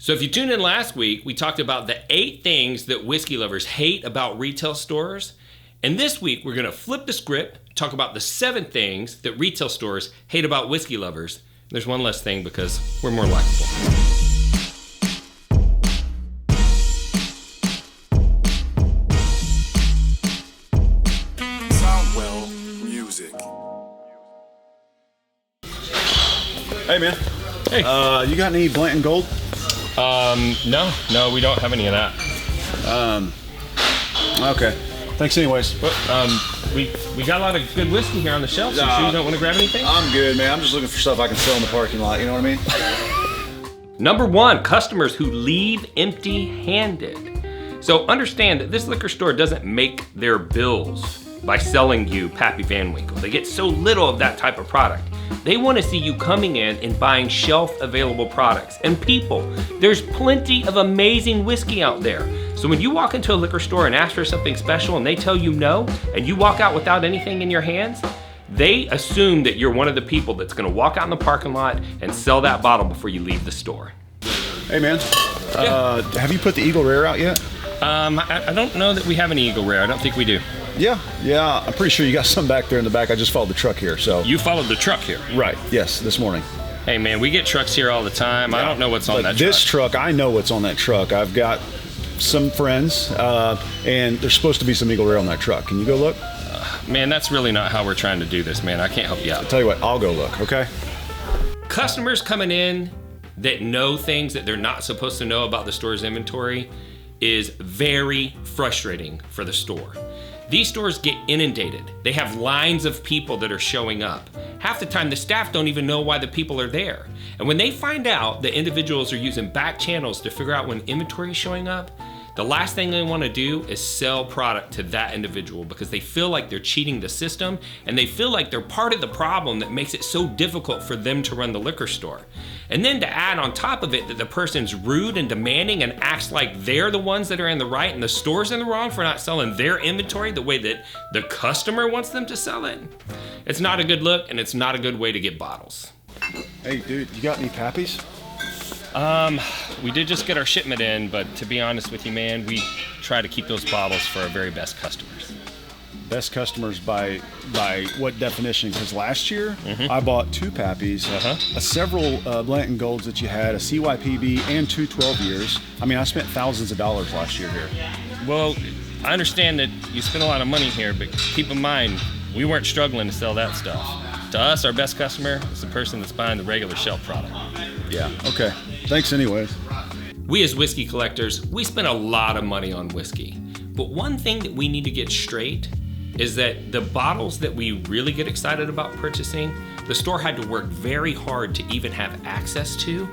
So if you tuned in last week, we talked about the 8 things that whiskey lovers hate about retail stores. And this week, we're going to flip the script, talk about the 7 things that retail stores hate about whiskey lovers. There's one less thing because we're more likable. Hey man. Hey. You got any Blanton Gold? No, we don't have any of that. Okay. Thanks anyways. Well, we got a lot of good whiskey here on the shelf, so you sure you don't want to grab anything? I'm good, man. I'm just looking for stuff I can sell in the parking lot, you know what I mean? Number 1, customers who leave empty-handed. So understand that this liquor store doesn't make their bills by selling you Pappy Van Winkle. They get so little of that type of product. They want to see you coming in and buying shelf-available products. And people, there's plenty of amazing whiskey out there. So when you walk into a liquor store and ask for something special and they tell you no, and you walk out without anything in your hands, they assume that you're one of the people that's going to walk out in the parking lot and sell that bottle before you leave the store. Hey man, have you put the Eagle Rare out yet? I don't know that we have any Eagle Rare. I don't think we do. Yeah, I'm pretty sure you got some back there in the back. I just followed the truck here, so. You followed the truck here? Right, yes, this morning. Hey man, we get trucks here all the time. I don't know what's on that truck. This truck, I know what's on that truck. I've got some friends, and there's supposed to be some Eagle Rare on that truck. Can you go look? Man, that's really not how we're trying to do this, man. I can't help you out. I'll tell you what, I'll go look, okay? Customers coming in that know things that they're not supposed to know about the store's inventory is very frustrating for the store. These stores get inundated. They have lines of people that are showing up. Half the time, the staff don't even know why the people are there. And when they find out that individuals are using back channels to figure out when inventory is showing up, the last thing they want to do is sell product to that individual because they feel like they're cheating the system and they feel like they're part of the problem that makes it so difficult for them to run the liquor store. And then to add on top of it that the person's rude and demanding and acts like they're the ones that are in the right and the store's in the wrong for not selling their inventory the way that the customer wants them to sell it. It's not a good look and it's not a good way to get bottles. Hey dude, you got any Pappies? We did just get our shipment in, but to be honest with you, man, we try to keep those bottles for our very best customers. Best customers by what definition? Because last year I bought 2 Pappies, several Blanton Golds that you had, a CYPB, and 2 12 years. I mean, I spent thousands of dollars last year here. Well, I understand that you spend a lot of money here, but keep in mind, we weren't struggling to sell that stuff. To us, our best customer is the person that's buying the regular shelf product. Yeah, okay. Thanks anyways. We as whiskey collectors, we spend a lot of money on whiskey. But one thing that we need to get straight is that the bottles that we really get excited about purchasing, the store had to work very hard to even have access to.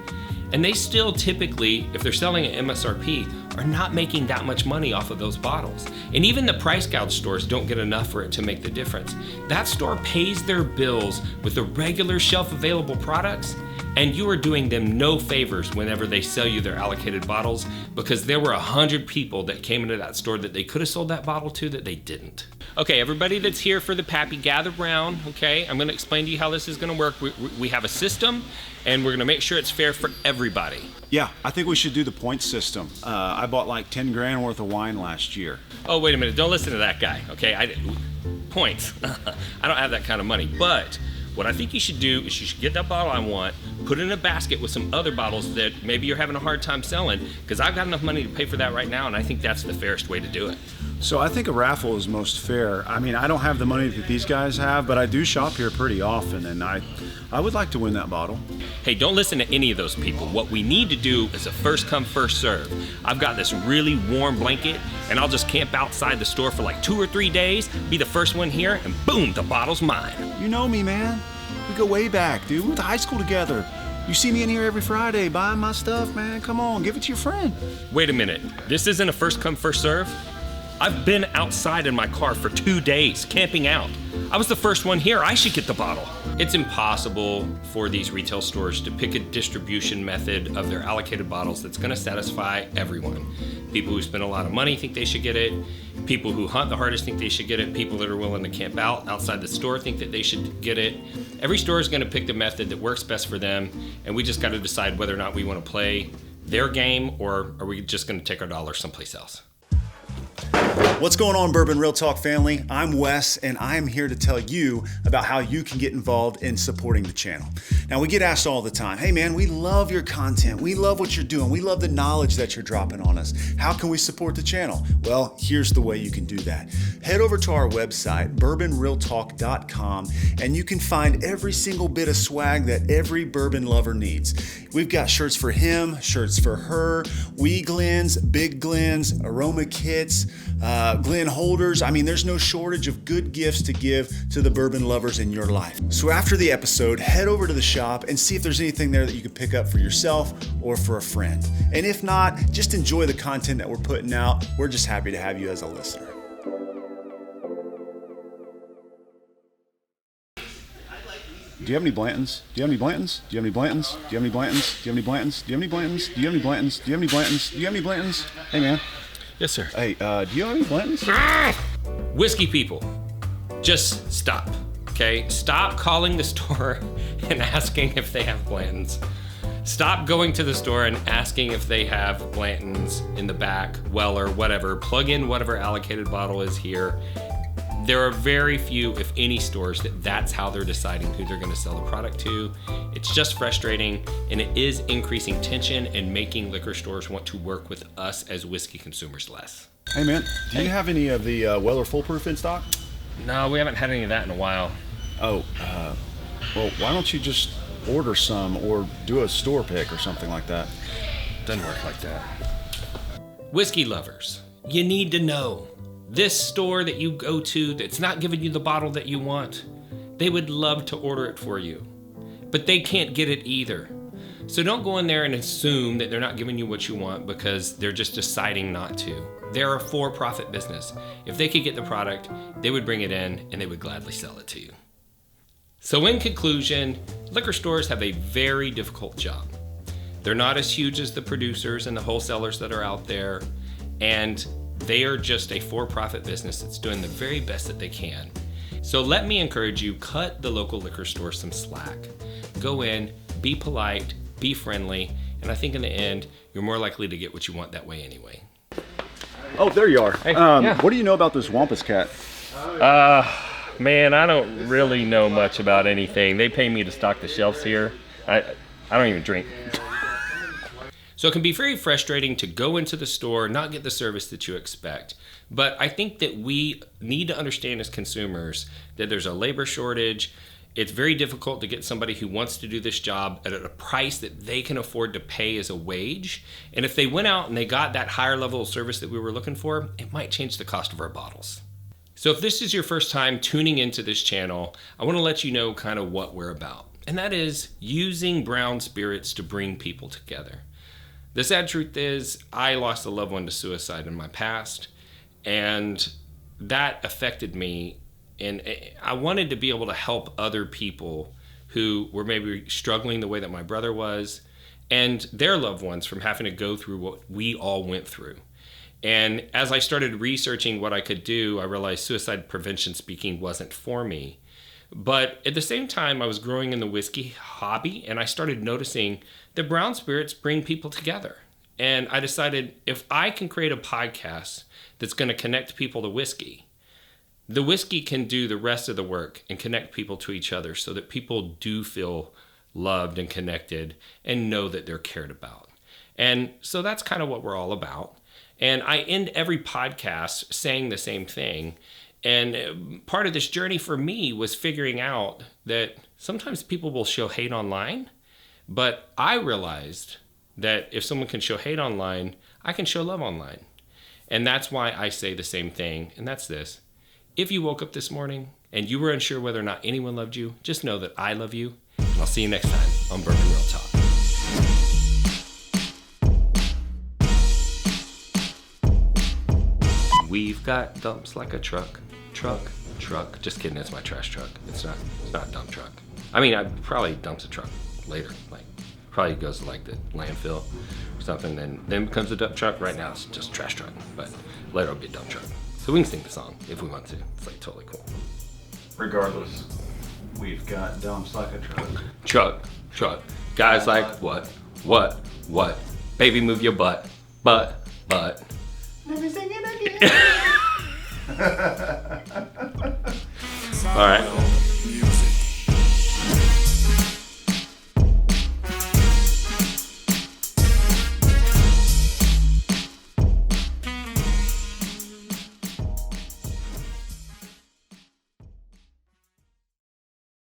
And they still typically, if they're selling at MSRP, are not making that much money off of those bottles. And even the price gouge stores don't get enough for it to make the difference. That store pays their bills with the regular shelf available products, and you are doing them no favors whenever they sell you their allocated bottles, because there were 100 people that came into that store that they could have sold that bottle to that they didn't. Okay, everybody that's here for the Pappy, gather round, okay? I'm gonna explain to you how this is gonna work. We have a system, and we're gonna make sure it's fair for everybody. Yeah, I think we should do the point system. I bought like 10 grand worth of wine last year. Oh, wait a minute, don't listen to that guy, okay? Points. I don't have that kind of money, but what I think you should do is you should get that bottle I want, put it in a basket with some other bottles that maybe you're having a hard time selling, because I've got enough money to pay for that right now, and I think that's the fairest way to do it. So I think a raffle is most fair. I mean, I don't have the money that these guys have, but I do shop here pretty often, and I would like to win that bottle. Hey, don't listen to any of those people. What we need to do is a first come, first serve. I've got this really warm blanket, and I'll just camp outside the store for like 2 or 3 days, be the first one here, and boom, the bottle's mine. You know me, man. We go way back, dude. We went to high school together. You see me in here every Friday buying my stuff, man. Come on, give it to your friend. Wait a minute. This isn't a first come, first serve? I've been outside in my car for 2 days, camping out. I was the first one here. I should get the bottle. It's impossible for these retail stores to pick a distribution method of their allocated bottles that's going to satisfy everyone. People who spend a lot of money think they should get it. People who hunt the hardest think they should get it. People that are willing to camp out outside the store think that they should get it. Every store is going to pick the method that works best for them, and we just got to decide whether or not we want to play their game, or are we just going to take our dollars someplace else? What's going on, Bourbon Real Talk family? I'm Wes, and I'm here to tell you about how you can get involved in supporting the channel. Now, we get asked all the time, hey man, we love your content. We love what you're doing. We love the knowledge that you're dropping on us. How can we support the channel? Well, here's the way you can do that. Head over to our website, bourbonrealtalk.com, and you can find every single bit of swag that every bourbon lover needs. We've got shirts for him, shirts for her, wee Glens, big Glens, aroma kits, Glen holders. I mean, there's no shortage of good gifts to give to the bourbon lovers in your life. So after the episode, head over to the shop and see if there's anything there that you can pick up for yourself or for a friend. And if not, just enjoy the content that we're putting out. We're just happy to have you as a listener. Do you have any Blantons? Do you have any Blantons? Do you have any Blantons? Do you have any Blantons? Do you have any Blantons? Do you have any Blantons? Do you have any Blantons? Do you have any Blantons? Do you have any Blantons? Hey man. Yes, sir. Hey, do you have any Blantons? Whiskey people, just stop, okay? Stop calling the store and asking if they have Blantons. Stop going to the store and asking if they have Blantons in the back, Weller, whatever. Plug in whatever allocated bottle is here. There are very few, if any, stores that's how they're deciding who they're going to sell the product to. It's just frustrating, and it is increasing tension and making liquor stores want to work with us as whiskey consumers less. Hey man, do you have any of the Weller Foolproof in stock? No, we haven't had any of that in a while. Oh, well, why don't you just order some or do a store pick or something like that? Doesn't work like that. Whiskey lovers, you need to know. This store that you go to that's not giving you the bottle that you want, they would love to order it for you, but they can't get it either. So don't go in there and assume that they're not giving you what you want because they're just deciding not to. They're a for-profit business. If they could get the product, they would bring it in and they would gladly sell it to you. So in conclusion, liquor stores have a very difficult job. They're not as huge as the producers and the wholesalers that are out there, and they are just a for-profit business that's doing the very best that they can. So let me encourage you, cut the local liquor store some slack. Go in, be polite, be friendly, and I think in the end, you're more likely to get what you want that way anyway. Oh, there you are. Hey, yeah. What do you know about this Wampus cat? Man, I don't really know much about anything. They pay me to stock the shelves here. I don't even drink. So it can be very frustrating to go into the store, not get the service that you expect. But I think that we need to understand as consumers that there's a labor shortage. It's very difficult to get somebody who wants to do this job at a price that they can afford to pay as a wage. And if they went out and they got that higher level of service that we were looking for, it might change the cost of our bottles. So if this is your first time tuning into this channel, I want to let you know kind of what we're about. And that is using brown spirits to bring people together. The sad truth is, I lost a loved one to suicide in my past, and that affected me. And I wanted to be able to help other people who were maybe struggling the way that my brother was, and their loved ones from having to go through what we all went through. And as I started researching what I could do, I realized suicide prevention speaking wasn't for me. But at the same time, I was growing in the whiskey hobby, and I started noticing that brown spirits bring people together. And I decided if I can create a podcast that's going to connect people to whiskey, the whiskey can do the rest of the work and connect people to each other so that people do feel loved and connected and know that they're cared about. And so that's kind of what we're all about. And I end every podcast saying the same thing. And part of this journey for me was figuring out that sometimes people will show hate online, but I realized that if someone can show hate online, I can show love online. And that's why I say the same thing, and that's this. If you woke up this morning and you were unsure whether or not anyone loved you, just know that I love you, and I'll see you next time on Bourbon Real Talk. We've got dumps like a truck. Just kidding, it's my trash truck. It's not a dump truck. I mean, I probably dumps a truck later, like probably goes to like the landfill or something, then becomes a dump truck. Right now it's just a trash truck, but later it'll be a dump truck. So we can sing the song if we want to. It's like totally cool. Regardless, we've got dumps like a truck. Truck. Guys like what? Baby, move your butt. Butt. Let me sing it again. All right.